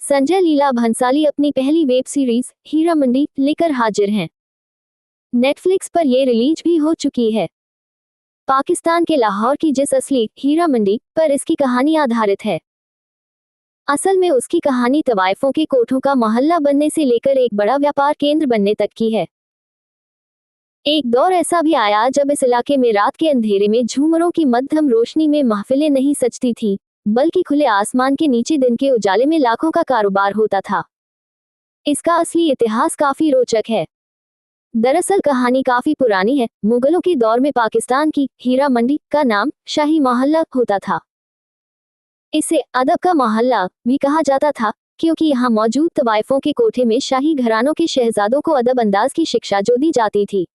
संजय लीला भंसाली अपनी पहली web series Heera Mandi लेकर हाजिर हैं। नेटफ्लिक्स पर ये रिलीज भी हो चुकी है। पाकिस्तान के लाहौर की जिस असली हीरा मंडी पर इसकी कहानी आधारित है। असल में उसकी कहानी तवाइफों के कोठों का मोहल्ला बनने से लेकर एक बड़ा व्यापार केंद्र बनने तक की है। एक दौर ऐसा भी आया जब इस इलाके में रात के अंधेरे में झूमरों की मध्यम रोशनी में महफिलें नहीं सजती थी, बल्कि खुले आसमान के नीचे दिन के उजाले में लाखों का कारोबार होता था। इसका असली इतिहास काफी रोचक है। दरअसल कहानी काफी पुरानी है। मुगलों के दौर में पाकिस्तान की हीरा मंडी का नाम शाही मोहल्ला होता था। इसे अदब का मोहल्ला भी कहा जाता था, क्योंकि यहाँ मौजूद तवाइफों के कोठे में शाही घरानों के शहजादों को अदब अंदाज की शिक्षा जो दी जाती थी।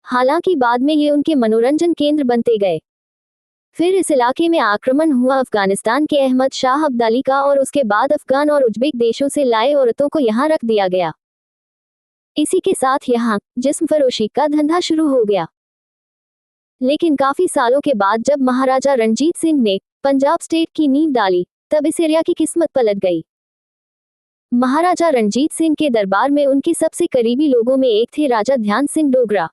हालांकि बाद में ये उनके मनोरंजन केंद्र बनते गए। फिर इस इलाके में आक्रमण हुआ अफगानिस्तान के अहमद शाह अब्दाली का, और उसके बाद अफगान और उज्बेक देशों से लाए औरतों को यहाँ रख दिया गया। इसी के साथ यहाँ जिस्म फरोशी का धंधा शुरू हो गया। लेकिन काफी सालों के बाद जब महाराजा रणजीत सिंह ने पंजाब स्टेट की नींव डाली, तब इस एरिया की किस्मत पलट गई। महाराजा रणजीत सिंह के दरबार में उनके सबसे करीबी लोगों में एक थे राजा ध्यान सिंह डोगरा।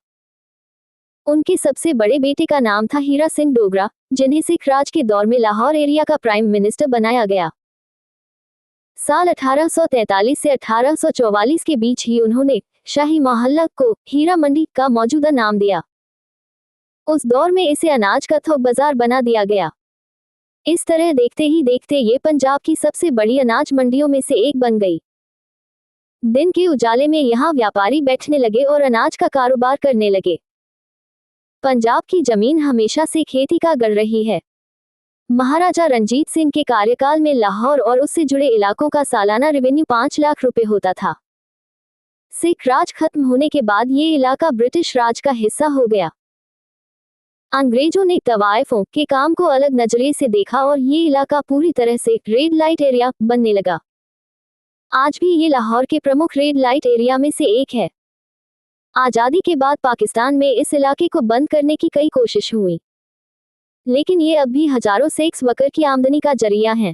उनके सबसे बड़े बेटे का नाम था हीरा सिंह डोगरा, जिन्हें सिख राज के दौर में लाहौर एरिया का प्राइम मिनिस्टर बनाया गया। साल 1843 से 1844 के बीच ही उन्होंने शाही मोहल्ला को हीरा मंडी का मौजूदा नाम दिया। उस दौर में इसे अनाज का थोक बाजार बना दिया गया। इस तरह देखते ही देखते ये पंजाब की सबसे बड़ी अनाज मंडियों में से एक बन गई। दिन के उजाले में यहाँ व्यापारी बैठने लगे और अनाज का कारोबार करने लगे। पंजाब की जमीन हमेशा से खेती का गढ़ रही है। महाराजा रणजीत सिंह के कार्यकाल में लाहौर और उससे जुड़े इलाकों का सालाना रेवेन्यू 5 लाख रुपए होता था। सिख राज खत्म होने के बाद ये इलाका ब्रिटिश राज का हिस्सा हो गया। अंग्रेजों ने तवाइफों के काम को अलग नजरिए से देखा और ये इलाका पूरी तरह से रेड लाइट एरिया बनने लगा। आज भी ये लाहौर के प्रमुख रेड लाइट एरिया में से एक है। आज़ादी के बाद पाकिस्तान में इस इलाके को बंद करने की कई कोशिश हुई, लेकिन ये अब भी हजारों सेक्स वर्कर की आमदनी का जरिया है।